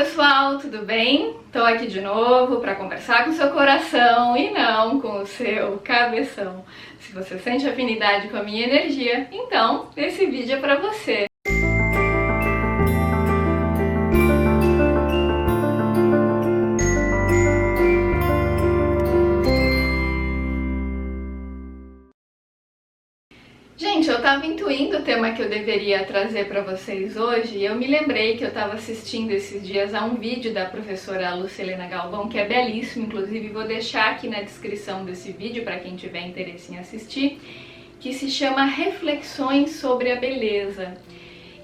pessoal, tudo bem? Tô aqui de novo para conversar com o seu coração e não com o seu cabeção. Se você sente afinidade com a minha energia, então esse vídeo é para você. Gente, eu tava intuindo o tema que eu deveria trazer para vocês hoje e eu me lembrei que eu tava assistindo esses dias a um vídeo da professora Lucilena Galvão, que é belíssimo, inclusive vou deixar aqui na descrição desse vídeo para quem tiver interesse em assistir, que se chama Reflexões sobre a Beleza.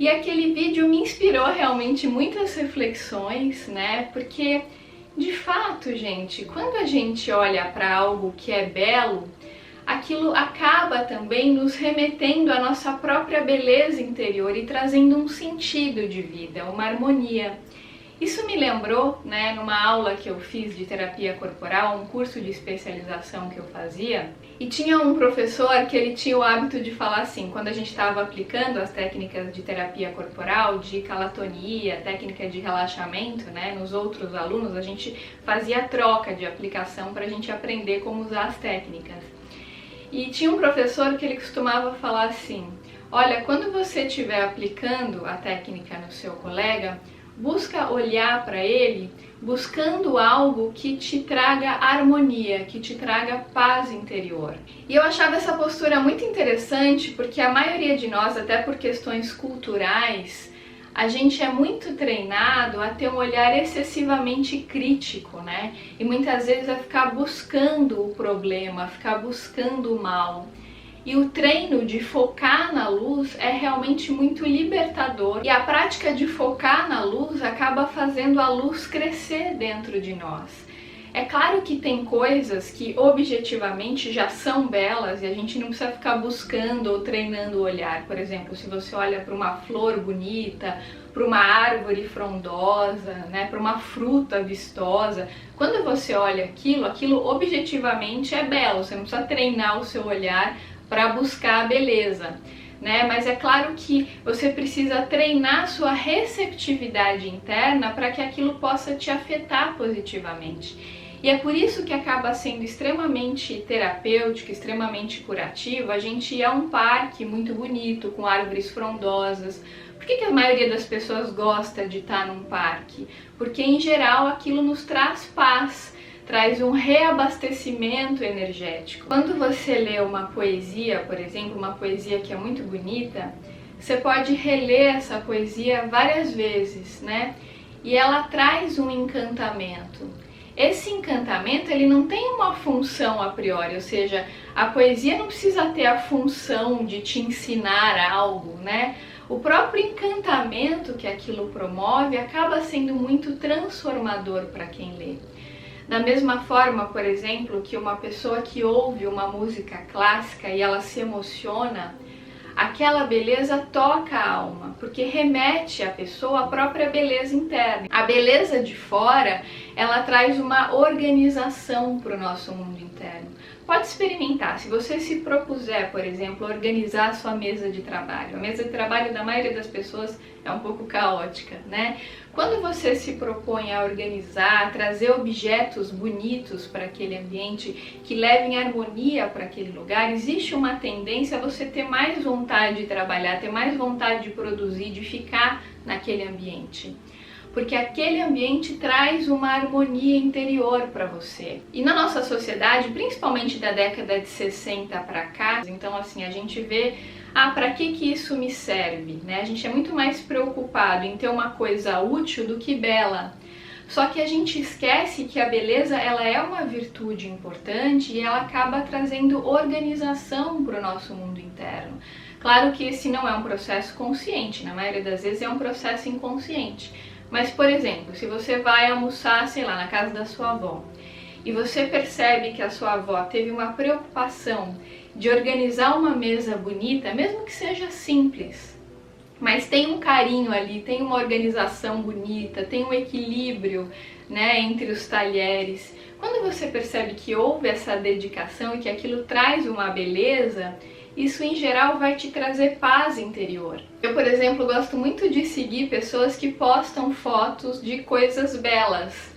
E aquele vídeo me inspirou realmente muitas reflexões, né? Porque, de fato, gente, quando a gente olha para algo que é belo, aquilo acaba também nos remetendo à nossa própria beleza interior e trazendo um sentido de vida, uma harmonia. Isso me lembrou, né, numa aula que eu fiz de terapia corporal, um curso de especialização que eu fazia, e tinha um professor que ele tinha o hábito de falar assim, quando a gente estava aplicando as técnicas de terapia corporal, de calatonia, técnica de relaxamento, né, nos outros alunos, a gente fazia troca de aplicação para a gente aprender como usar as técnicas. E tinha um professor que ele costumava falar assim, olha, quando você estiver aplicando a técnica no seu colega, busca olhar para ele buscando algo que te traga harmonia, que te traga paz interior. E eu achava essa postura muito interessante porque a maioria de nós, até por questões culturais, a gente é muito treinado a ter um olhar excessivamente crítico, né? E muitas vezes a ficar buscando o problema, a ficar buscando o mal. E o treino de focar na luz é realmente muito libertador. E a prática de focar na luz acaba fazendo a luz crescer dentro de nós. É claro que tem coisas que objetivamente já são belas e a gente não precisa ficar buscando ou treinando o olhar. Por exemplo, se você olha para uma flor bonita, para uma árvore frondosa, né, para uma fruta vistosa, quando você olha aquilo objetivamente é belo, você não precisa treinar o seu olhar para buscar a beleza. Né? Mas é claro que você precisa treinar a sua receptividade interna para que aquilo possa te afetar positivamente. E é por isso que acaba sendo extremamente terapêutico, extremamente curativo a gente ir a um parque muito bonito, com árvores frondosas. Por que a maioria das pessoas gosta de estar num parque? Porque em geral aquilo nos traz paz, traz um reabastecimento energético. Quando você lê uma poesia, por exemplo, uma poesia que é muito bonita, você pode reler essa poesia várias vezes, né? E ela traz um encantamento. Esse encantamento, ele não tem uma função a priori, ou seja, a poesia não precisa ter a função de te ensinar algo, né? O próprio encantamento que aquilo promove acaba sendo muito transformador para quem lê. Da mesma forma, por exemplo, que uma pessoa que ouve uma música clássica e ela se emociona, aquela beleza toca a alma, porque remete à pessoa à própria beleza interna. A beleza de fora, ela traz uma organização para o nosso mundo interno. Pode experimentar, se você se propuser, por exemplo, organizar a sua mesa de trabalho. A mesa de trabalho da maioria das pessoas é um pouco caótica, né? Quando você se propõe a organizar, a trazer objetos bonitos para aquele ambiente, que levem harmonia para aquele lugar, existe uma tendência a você ter mais vontade de trabalhar, ter mais vontade de produzir, de ficar naquele ambiente. Porque aquele ambiente traz uma harmonia interior para você. E na nossa sociedade, principalmente da década de 60 para cá, então assim, a gente vê, para que isso me serve? Né? A gente é muito mais preocupado em ter uma coisa útil do que bela. Só que a gente esquece que a beleza, ela é uma virtude importante e ela acaba trazendo organização para o nosso mundo interno. Claro que esse não é um processo consciente, na maioria das vezes é um processo inconsciente. Mas, por exemplo, se você vai almoçar, sei lá, na casa da sua avó, e você percebe que a sua avó teve uma preocupação de organizar uma mesa bonita, mesmo que seja simples, mas tem um carinho ali, tem uma organização bonita, tem um equilíbrio, né, entre os talheres. Quando você percebe que houve essa dedicação e que aquilo traz uma beleza, isso em geral vai te trazer paz interior. Eu, por exemplo, gosto muito de seguir pessoas que postam fotos de coisas belas,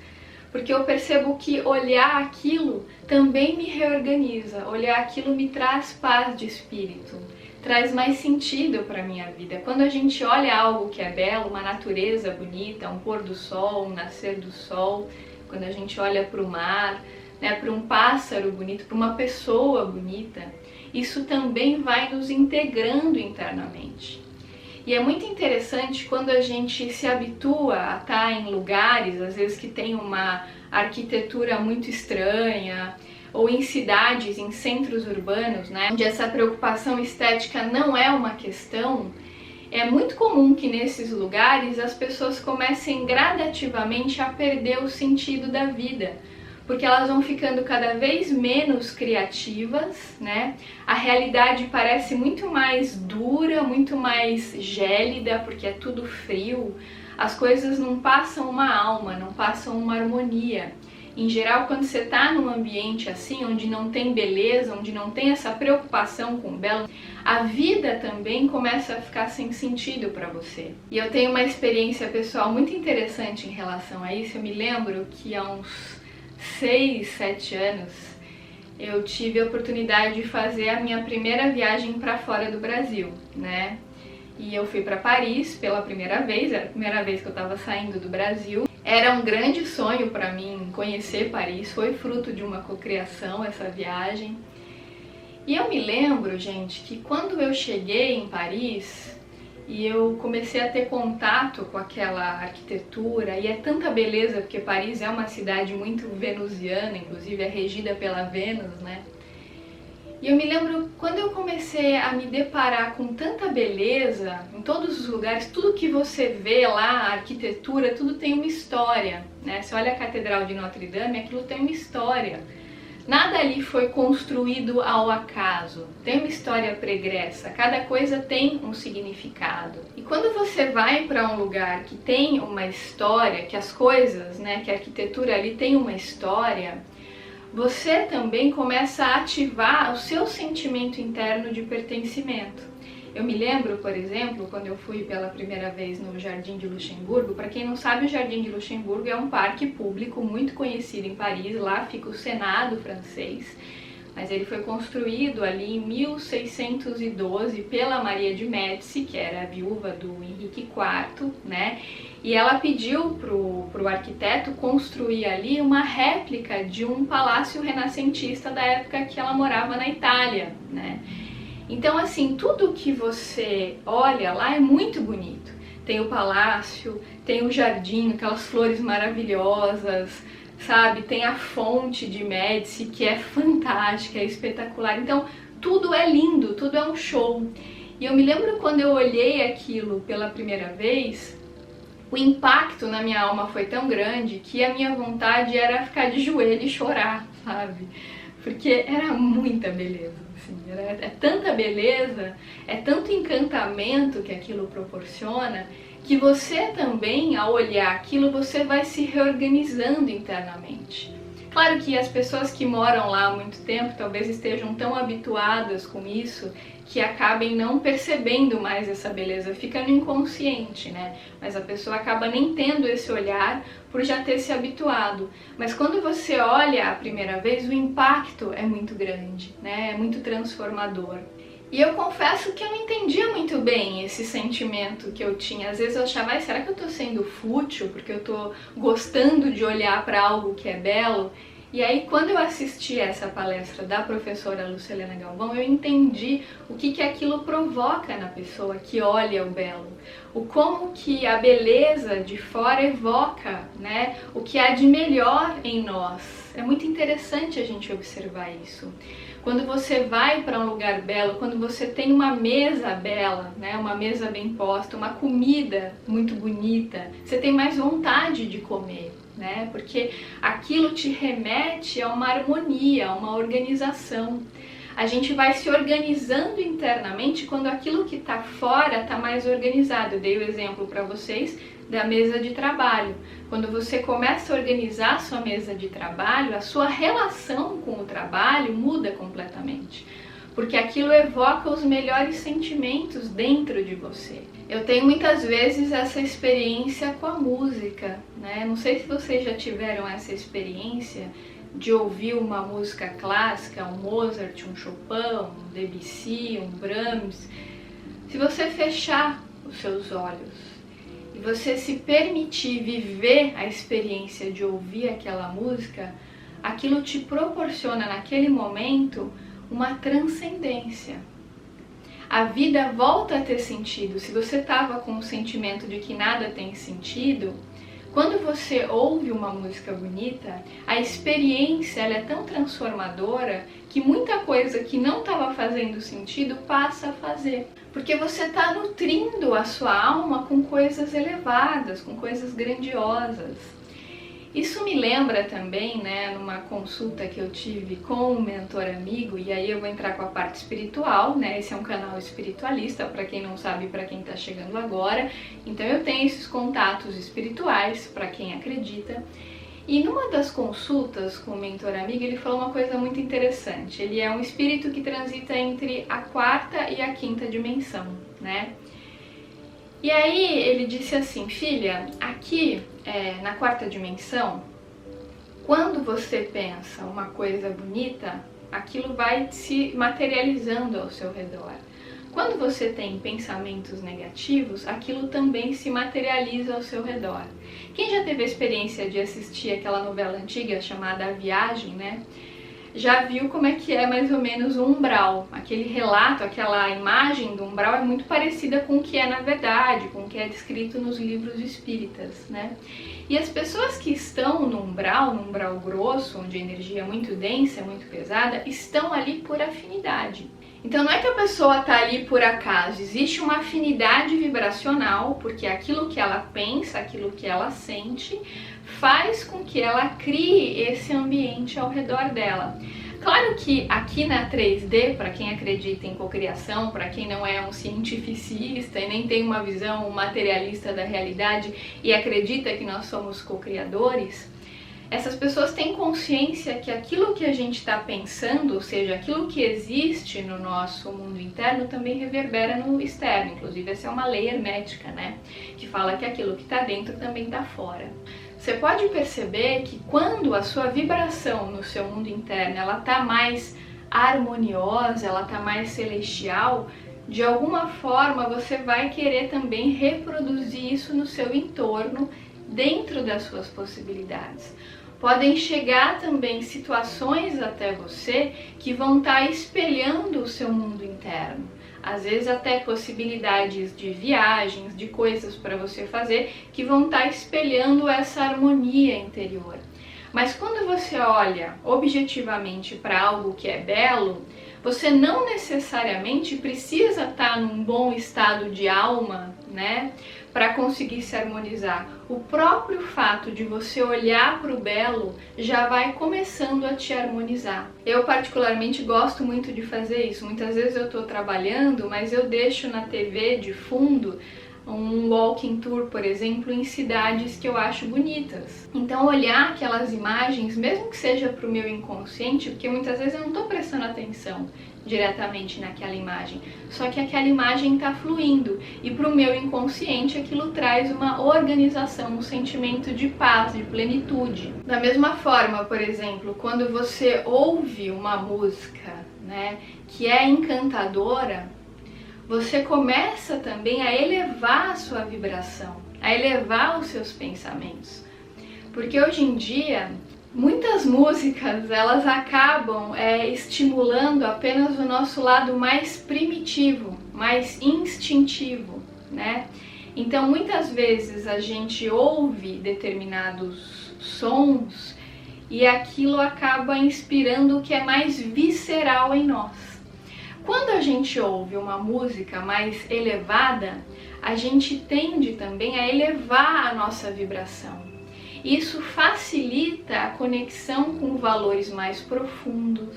porque eu percebo que olhar aquilo também me reorganiza, olhar aquilo me traz paz de espírito, traz mais sentido para a minha vida. Quando a gente olha algo que é belo, uma natureza bonita, um pôr do sol, um nascer do sol, quando a gente olha para o mar, né, para um pássaro bonito, para uma pessoa bonita, isso também vai nos integrando internamente. E é muito interessante quando a gente se habitua a estar em lugares, às vezes que tem uma arquitetura muito estranha, ou em cidades, em centros urbanos, né, onde essa preocupação estética não é uma questão. É muito comum que nesses lugares as pessoas comecem gradativamente a perder o sentido da vida, porque elas vão ficando cada vez menos criativas, né? A realidade parece muito mais dura, muito mais gélida, porque é tudo frio. As coisas não passam uma alma, não passam uma harmonia. Em geral, quando você está num ambiente assim, onde não tem beleza, onde não tem essa preocupação com o belo, a vida também começa a ficar sem sentido para você. E eu tenho uma experiência pessoal muito interessante em relação a isso. Eu me lembro que há uns 6, 7 anos, eu tive a oportunidade de fazer a minha primeira viagem para fora do Brasil, né? E eu fui para Paris pela primeira vez, era a primeira vez que eu estava saindo do Brasil. Era um grande sonho para mim conhecer Paris, foi fruto de uma cocriação essa viagem. E eu me lembro, gente, que quando eu cheguei em Paris, e eu comecei a ter contato com aquela arquitetura, e é tanta beleza, porque Paris é uma cidade muito venusiana, inclusive é regida pela Vênus, né? E eu me lembro quando eu comecei a me deparar com tanta beleza, em todos os lugares, tudo que você vê lá, a arquitetura, tudo tem uma história, né? Você olha a Catedral de Notre Dame, aquilo tem uma história. Nada ali foi construído ao acaso, tem uma história pregressa, cada coisa tem um significado. E quando você vai para um lugar que tem uma história, que as coisas, né, que a arquitetura ali tem uma história, você também começa a ativar o seu sentimento interno de pertencimento. Eu me lembro, por exemplo, quando eu fui pela primeira vez no Jardim de Luxemburgo. Para quem não sabe, o Jardim de Luxemburgo é um parque público muito conhecido em Paris, lá fica o Senado francês, mas ele foi construído ali em 1612 pela Maria de Médici, que era a viúva do Henrique IV, né? E ela pediu pro arquiteto construir ali uma réplica de um palácio renascentista da época que ela morava na Itália, né? Então, assim, tudo que você olha lá é muito bonito. Tem o palácio, tem o jardim, aquelas flores maravilhosas, sabe? Tem a fonte de Médici, que é fantástica, é espetacular. Então, tudo é lindo, tudo é um show. E eu me lembro quando eu olhei aquilo pela primeira vez, o impacto na minha alma foi tão grande que a minha vontade era ficar de joelho e chorar, sabe? Porque era muita beleza, assim, é tanta beleza, é tanto encantamento que aquilo proporciona, que você também, ao olhar aquilo, você vai se reorganizando internamente. Claro que as pessoas que moram lá há muito tempo talvez estejam tão habituadas com isso que acabem não percebendo mais essa beleza, fica no inconsciente, né? Mas a pessoa acaba nem tendo esse olhar por já ter se habituado. Mas quando você olha a primeira vez, o impacto é muito grande, né? É muito transformador. E eu confesso que eu não entendia muito bem esse sentimento que eu tinha. Às vezes eu achava, será que eu tô sendo fútil porque eu tô gostando de olhar para algo que é belo? E aí, quando eu assisti essa palestra da professora Lucilena Galvão, eu entendi o que aquilo provoca na pessoa que olha o belo. O como que a beleza de fora evoca, né, o que há de melhor em nós. É muito interessante a gente observar isso. Quando você vai para um lugar belo, quando você tem uma mesa bela, né, uma mesa bem posta, uma comida muito bonita, você tem mais vontade de comer, né, porque aquilo te remete a uma harmonia, a uma organização. A gente vai se organizando internamente quando aquilo que está fora está mais organizado. Eu dei o exemplo para vocês da mesa de trabalho. Quando você começa a organizar a sua mesa de trabalho, a sua relação com o trabalho muda completamente. porque aquilo evoca os melhores sentimentos dentro de você. Eu tenho muitas vezes essa experiência com a música, né? Não sei se vocês já tiveram essa experiência de ouvir uma música clássica, um Mozart, um Chopin, um Debussy, um Brahms. Se você fechar os seus olhos e você se permitir viver a experiência de ouvir aquela música, aquilo te proporciona naquele momento uma transcendência. A vida volta a ter sentido. Se você estava com o sentimento de que nada tem sentido, quando você ouve uma música bonita, a experiência ela é tão transformadora que muita coisa que não estava fazendo sentido passa a fazer. Porque você está nutrindo a sua alma com coisas elevadas, com coisas grandiosas. Isso me lembra também, né, numa consulta que eu tive com um mentor amigo, e aí eu vou entrar com a parte espiritual, né, esse é um canal espiritualista, para quem não sabe, para quem está chegando agora, então eu tenho esses contatos espirituais, para quem acredita, e numa das consultas com o mentor amigo, ele falou uma coisa muito interessante, ele é um espírito que transita entre a quarta e a quinta dimensão, né? E aí ele disse assim, filha, aqui na quarta dimensão, quando você pensa uma coisa bonita, aquilo vai se materializando ao seu redor. Quando você tem pensamentos negativos, aquilo também se materializa ao seu redor. Quem já teve a experiência de assistir aquela novela antiga chamada A Viagem, né? Já viu como é que é mais ou menos o umbral. Aquele relato, aquela imagem do umbral é muito parecida com o que é na verdade, com o que é descrito nos livros espíritas, né? E as pessoas que estão no umbral grosso, onde a energia é muito densa, muito pesada, estão ali por afinidade. Então não é que a pessoa está ali por acaso, existe uma afinidade vibracional, porque aquilo que ela pensa, aquilo que ela sente, faz com que ela crie esse ambiente ao redor dela. Claro que aqui na 3D, para quem acredita em cocriação, para quem não é um cientificista e nem tem uma visão materialista da realidade e acredita que nós somos cocriadores, essas pessoas têm consciência que aquilo que a gente está pensando, ou seja, aquilo que existe no nosso mundo interno, também reverbera no externo. Inclusive, essa é uma lei hermética, né? Que fala que aquilo que está dentro também está fora. Você pode perceber que quando a sua vibração no seu mundo interno ela está mais harmoniosa, ela está mais celestial, de alguma forma você vai querer também reproduzir isso no seu entorno, dentro das suas possibilidades. Podem chegar também situações até você que vão estar espelhando o seu mundo interno. Às vezes até possibilidades de viagens, de coisas para você fazer que vão estar espelhando essa harmonia interior. Mas quando você olha objetivamente para algo que é belo, você não necessariamente precisa estar num bom estado de alma, né, para conseguir se harmonizar. O próprio fato de você olhar para o belo já vai começando a te harmonizar. Eu particularmente gosto muito de fazer isso. Muitas vezes eu estou trabalhando, mas eu deixo na TV de fundo um walking tour, por exemplo, em cidades que eu acho bonitas. Então olhar aquelas imagens, mesmo que seja para o meu inconsciente, porque muitas vezes eu não estou prestando atenção diretamente naquela imagem, só que aquela imagem está fluindo e para o meu inconsciente aquilo traz uma organização, um sentimento de paz, de plenitude. Da mesma forma, por exemplo, quando você ouve uma música, né, que é encantadora, você começa também a elevar a sua vibração, a elevar os seus pensamentos. Porque hoje em dia, muitas músicas, elas acabam estimulando apenas o nosso lado mais primitivo, mais instintivo, né? Então, muitas vezes a gente ouve determinados sons e aquilo acaba inspirando o que é mais visceral em nós. Quando a gente ouve uma música mais elevada, a gente tende também a elevar a nossa vibração. Isso facilita a conexão com valores mais profundos,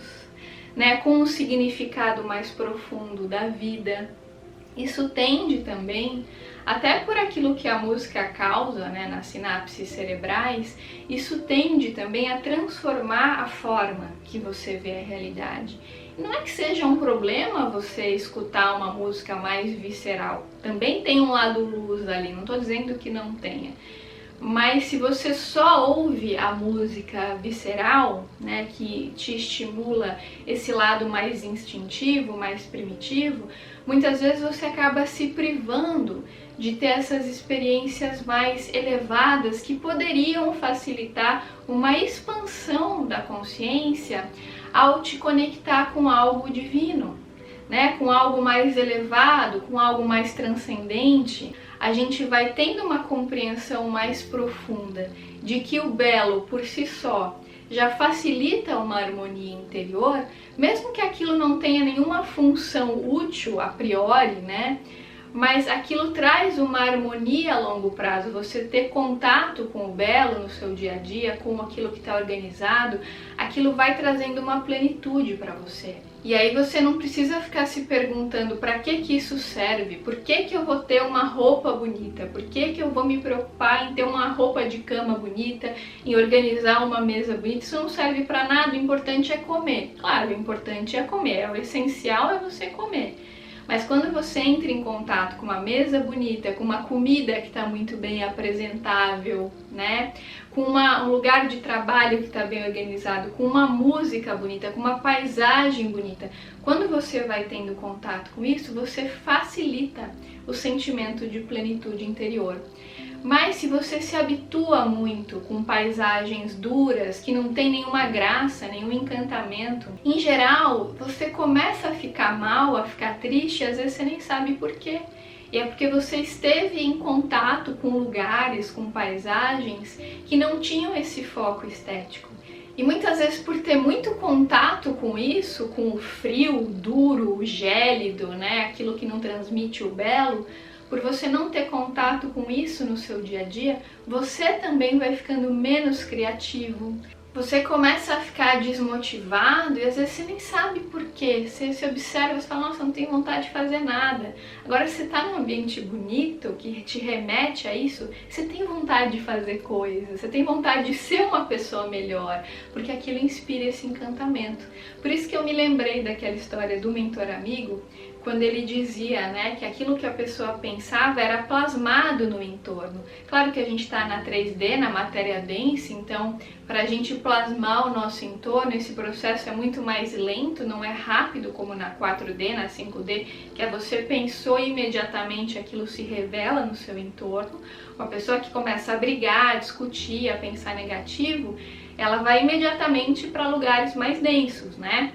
né, com um significado mais profundo da vida. Isso tende também, até por aquilo que a música causa, né, nas sinapses cerebrais, isso tende também a transformar a forma que você vê a realidade. Não é que seja um problema você escutar uma música mais visceral. Também tem um lado luz ali, não estou dizendo que não tenha. Mas se você só ouve a música visceral, né, que te estimula esse lado mais instintivo, mais primitivo, muitas vezes você acaba se privando de ter essas experiências mais elevadas que poderiam facilitar uma expansão da consciência ao te conectar com algo divino, né, com algo mais elevado, com algo mais transcendente. A gente vai tendo uma compreensão mais profunda de que o belo por si só já facilita uma harmonia interior, mesmo que aquilo não tenha nenhuma função útil a priori, né? Mas aquilo traz uma harmonia a longo prazo. Você ter contato com o belo no seu dia a dia, com aquilo que está organizado, aquilo vai trazendo uma plenitude para você. E aí você não precisa ficar se perguntando para que isso serve, por que eu vou ter uma roupa bonita, por que eu vou me preocupar em ter uma roupa de cama bonita, em organizar uma mesa bonita. Isso não serve para nada, o importante é comer. Claro, o importante é comer, o essencial é você comer. Mas quando você entra em contato com uma mesa bonita, com uma comida que está muito bem apresentável, né? Com um lugar de trabalho que está bem organizado, com uma música bonita, com uma paisagem bonita, quando você vai tendo contato com isso, você facilita o sentimento de plenitude interior. Mas se você se habitua muito com paisagens duras, que não tem nenhuma graça, nenhum encantamento, em geral, você começa a ficar mal, a ficar triste, às vezes você nem sabe por quê. E é porque você esteve em contato com lugares, com paisagens que não tinham esse foco estético. E muitas vezes por ter muito contato com isso, com o frio, o duro, o gélido, né, aquilo que não transmite o belo, por você não ter contato com isso no seu dia a dia, você também vai ficando menos criativo. Você começa a ficar desmotivado e às vezes você nem sabe por quê. Você se observa e fala, nossa, não tenho vontade de fazer nada. Agora, se você está num ambiente bonito, que te remete a isso, você tem vontade de fazer coisas, você tem vontade de ser uma pessoa melhor, porque aquilo inspira esse encantamento. Por isso que eu me lembrei daquela história do mentor amigo, quando ele dizia, né, que aquilo que a pessoa pensava era plasmado no entorno. Claro que a gente está na 3D, na matéria densa, então para a gente plasmar o nosso entorno, esse processo é muito mais lento, não é rápido como na 4D, na 5D, que é você pensou e imediatamente aquilo se revela no seu entorno. Uma pessoa que começa a brigar, a discutir, a pensar negativo, ela vai imediatamente para lugares mais densos, né?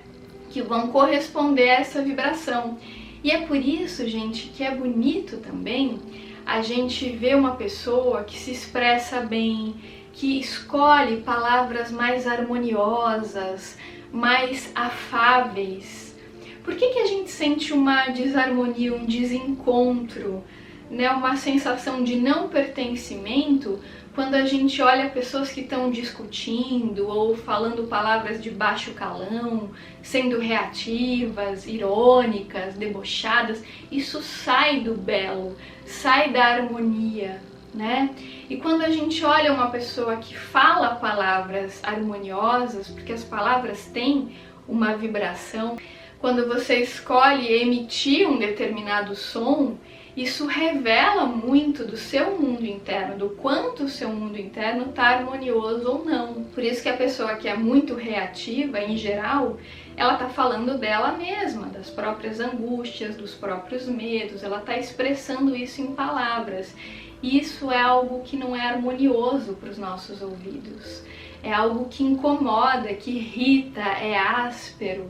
Que vão corresponder a essa vibração. E é por isso, gente, que é bonito também a gente ver uma pessoa que se expressa bem, que escolhe palavras mais harmoniosas, mais afáveis. Por que a gente sente uma desarmonia, um desencontro, né, uma sensação de não pertencimento quando a gente olha pessoas que estão discutindo ou falando palavras de baixo calão, sendo reativas, irônicas, debochadas? Isso sai do belo, sai da harmonia, né? E quando a gente olha uma pessoa que fala palavras harmoniosas, porque as palavras têm uma vibração, quando você escolhe emitir um determinado som, isso revela muito do seu mundo interno, do quanto o seu mundo interno está harmonioso ou não. Por isso que a pessoa que é muito reativa, em geral, ela está falando dela mesma, das próprias angústias, dos próprios medos, ela está expressando isso em palavras. Isso é algo que não é harmonioso para os nossos ouvidos. É algo que incomoda, que irrita, é áspero,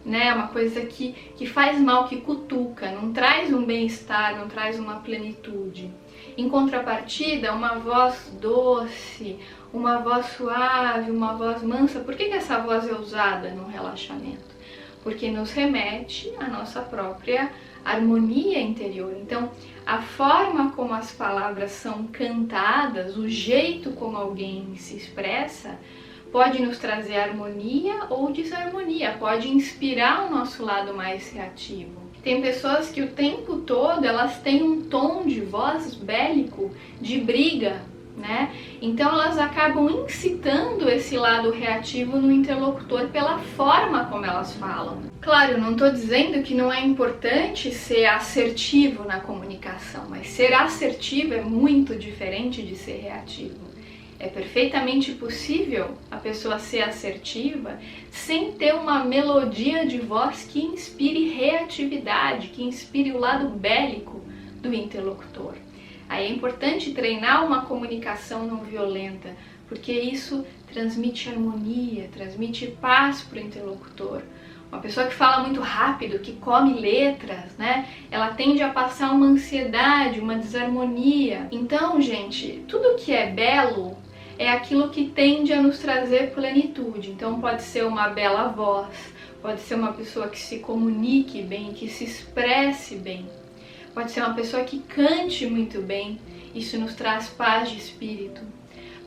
né? Uma coisa que faz mal, que cutuca, não traz um bem-estar, não traz uma plenitude. Em contrapartida, uma voz doce, uma voz suave, uma voz mansa. Por que essa voz é usada no relaxamento? Porque nos remete à nossa própria harmonia interior. Então, a forma como as palavras são cantadas, o jeito como alguém se expressa, pode nos trazer harmonia ou desarmonia, pode inspirar o nosso lado mais reativo. Tem pessoas que o tempo todo elas têm um tom de voz bélico, de briga, né? Então elas acabam incitando esse lado reativo no interlocutor pela forma como elas falam. Claro, eu não estou dizendo que não é importante ser assertivo na comunicação, mas ser assertivo é muito diferente de ser reativo. É perfeitamente possível a pessoa ser assertiva sem ter uma melodia de voz que inspire reatividade, que inspire o lado bélico do interlocutor. Aí é importante treinar uma comunicação não violenta, porque isso transmite harmonia, transmite paz para o interlocutor. Uma pessoa que fala muito rápido, que come letras, né? Ela tende a passar uma ansiedade, uma desarmonia. Então, gente, tudo que é belo é aquilo que tende a nos trazer plenitude. Então pode ser uma bela voz, pode ser uma pessoa que se comunique bem, que se expresse bem. Pode ser uma pessoa que cante muito bem, isso nos traz paz de espírito.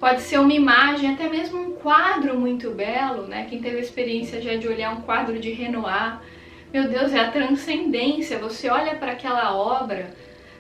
Pode ser uma imagem, até mesmo um quadro muito belo, né? Quem teve a experiência já de olhar um quadro de Renoir, meu Deus, é a transcendência, você olha para aquela obra,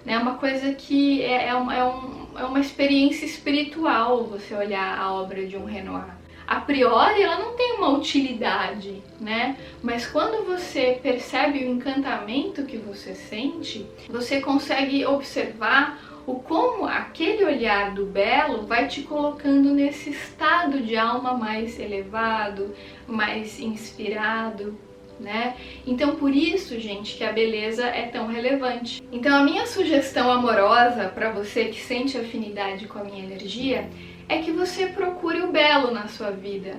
né? Uma coisa que é uma experiência espiritual você olhar a obra de um Renoir. A priori ela não tem uma utilidade, né? Mas quando você percebe o encantamento que você sente, você consegue observar o como aquele olhar do belo vai te colocando nesse estado de alma mais elevado, mais inspirado, né? Então por isso, gente, que a beleza é tão relevante. Então a minha sugestão amorosa para você que sente afinidade com a minha energia é que você procure o belo na sua vida.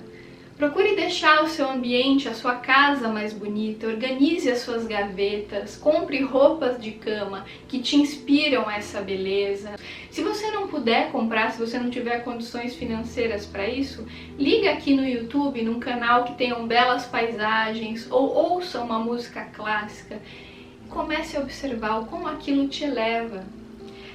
Procure deixar o seu ambiente, a sua casa mais bonita, organize as suas gavetas, compre roupas de cama que te inspiram essa beleza. Se você não puder comprar, se você não tiver condições financeiras para isso, liga aqui no YouTube, num canal que tenham belas paisagens, ou ouça uma música clássica e comece a observar como aquilo te eleva.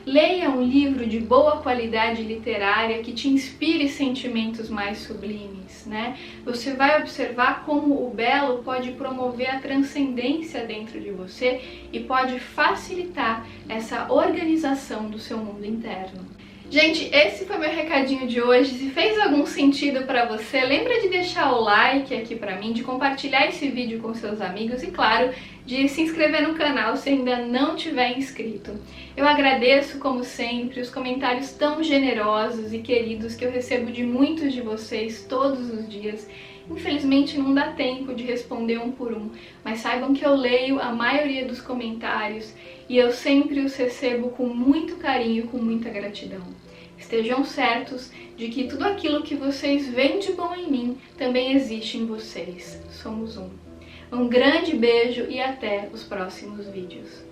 Leia um livro de boa qualidade literária que te inspire sentimentos mais sublimes, né? Você vai observar como o belo pode promover a transcendência dentro de você e pode facilitar essa organização do seu mundo interno. Gente, esse foi meu recadinho de hoje. Se fez algum sentido para você, lembra de deixar o like aqui para mim, de compartilhar esse vídeo com seus amigos e, claro, de se inscrever no canal se ainda não tiver inscrito. Eu agradeço, como sempre, os comentários tão generosos e queridos que eu recebo de muitos de vocês todos os dias. Infelizmente não dá tempo de responder um por um, mas saibam que eu leio a maioria dos comentários e eu sempre os recebo com muito carinho e com muita gratidão. Estejam certos de que tudo aquilo que vocês veem de bom em mim também existe em vocês. Somos um. Um grande beijo e até os próximos vídeos.